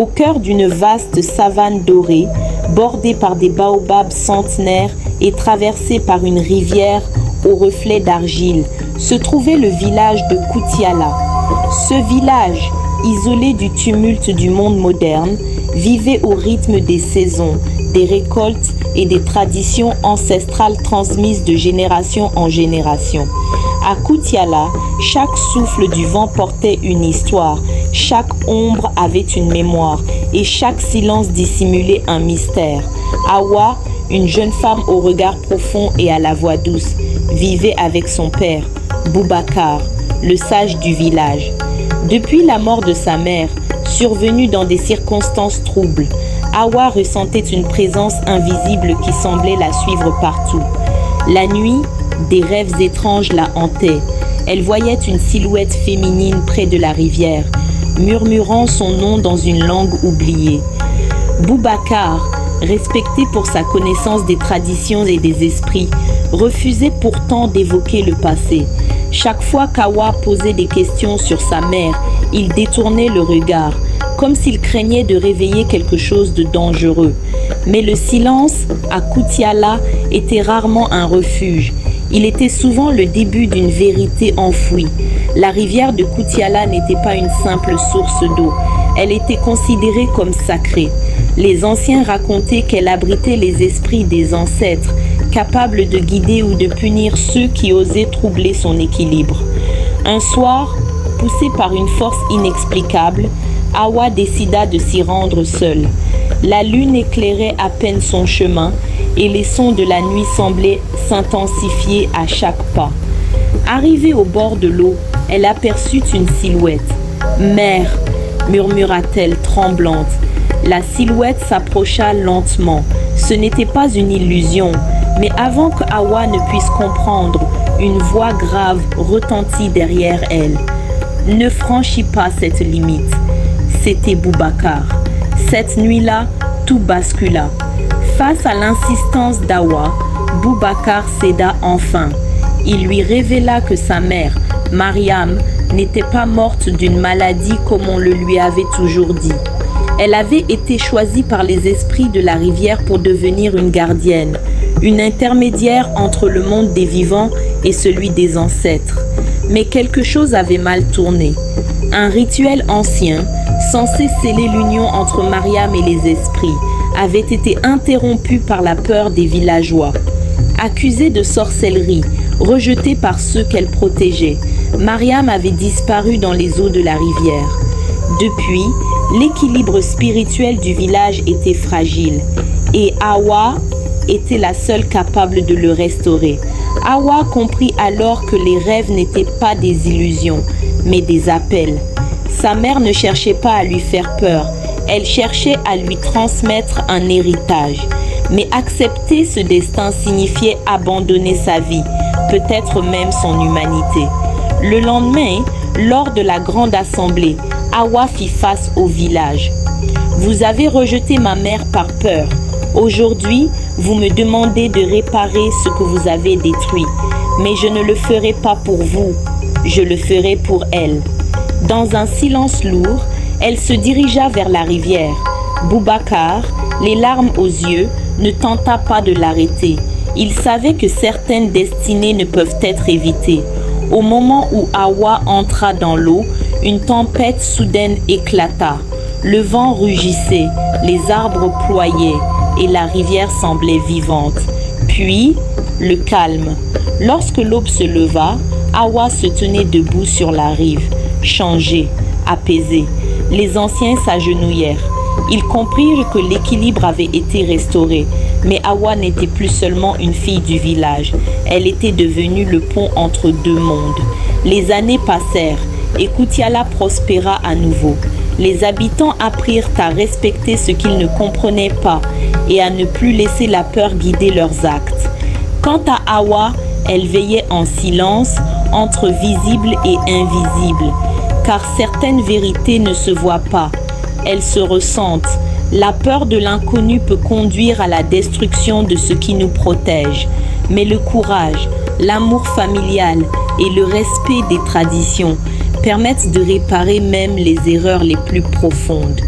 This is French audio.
Au cœur d'une vaste savane dorée, bordée par des baobabs centenaires et traversée par une rivière aux reflets d'argile, se trouvait le village de Koutiala. Ce village, isolé du tumulte du monde moderne, vivait au rythme des saisons, des récoltes et des traditions ancestrales transmises de génération en génération. À Koutiala, chaque souffle du vent portait une histoire, chaque ombre avait une mémoire et chaque silence dissimulait un mystère. Awa, une jeune femme au regard profond et à la voix douce, vivait avec son père, Boubacar, le sage du village. Depuis la mort de sa mère, survenue dans des circonstances troubles, Awa ressentait une présence invisible qui semblait la suivre partout. La nuit, des rêves étranges la hantaient. Elle voyait une silhouette féminine près de la rivière, murmurant son nom dans une langue oubliée. Boubacar, respecté pour sa connaissance des traditions et des esprits, refusait pourtant d'évoquer le passé. Chaque fois qu'Awa posait des questions sur sa mère, il détournait le regard, comme s'il craignait de réveiller quelque chose de dangereux. Mais le silence, à Koutiala, était rarement un refuge. Il était souvent le début d'une vérité enfouie. La rivière de Koutiala n'était pas une simple source d'eau. Elle était considérée comme sacrée. Les anciens racontaient qu'elle abritait les esprits des ancêtres, capables de guider ou de punir ceux qui osaient troubler son équilibre. Un soir, poussé par une force inexplicable, Awa décida de s'y rendre seule. La lune éclairait à peine son chemin et les sons de la nuit semblaient s'intensifier à chaque pas. Arrivée au bord de l'eau, elle aperçut une silhouette. « Mère !» murmura-t-elle tremblante. La silhouette s'approcha lentement. Ce n'était pas une illusion, mais avant que Awa ne puisse comprendre, une voix grave retentit derrière elle. « Ne franchis pas cette limite. » C'était Boubacar. Cette nuit-là, tout bascula. Face à l'insistance d'Awa, Boubacar céda enfin. Il lui révéla que sa mère, Mariam, n'était pas morte d'une maladie comme on le lui avait toujours dit. Elle avait été choisie par les esprits de la rivière pour devenir une gardienne, une intermédiaire entre le monde des vivants et celui des ancêtres. Mais quelque chose avait mal tourné. Un rituel ancien, censé sceller l'union entre Mariam et les esprits, avait été interrompu par la peur des villageois. Accusée de sorcellerie, rejetée par ceux qu'elle protégeait, Mariam avait disparu dans les eaux de la rivière. Depuis, l'équilibre spirituel du village était fragile et Awa était la seule capable de le restaurer. Awa comprit alors que les rêves n'étaient pas des illusions, mais des appels. Sa mère ne cherchait pas à lui faire peur, elle cherchait à lui transmettre un héritage. Mais accepter ce destin signifiait abandonner sa vie, peut-être même son humanité. Le lendemain, lors de la grande assemblée, Awa fit face au village. « Vous avez rejeté ma mère par peur. Aujourd'hui, vous me demandez de réparer ce que vous avez détruit. Mais je ne le ferai pas pour vous, je le ferai pour elle. » Dans un silence lourd, elle se dirigea vers la rivière. Boubacar, les larmes aux yeux, ne tenta pas de l'arrêter. Il savait que certaines destinées ne peuvent être évitées. Au moment où Awa entra dans l'eau, une tempête soudaine éclata. Le vent rugissait, les arbres ployaient et la rivière semblait vivante. Puis, le calme. Lorsque l'aube se leva, Awa se tenait debout sur la rive, changée, apaisée. Les anciens s'agenouillèrent. Ils comprirent que l'équilibre avait été restauré, mais Awa n'était plus seulement une fille du village. Elle était devenue le pont entre deux mondes. Les années passèrent et Koutiala prospéra à nouveau. Les habitants apprirent à respecter ce qu'ils ne comprenaient pas et à ne plus laisser la peur guider leurs actes. Quant à Awa, elle veillait en silence entre visible et invisible, car certaines vérités ne se voient pas, elles se ressentent. La peur de l'inconnu peut conduire à la destruction de ce qui nous protège, mais le courage, l'amour familial et le respect des traditions permettent de réparer même les erreurs les plus profondes.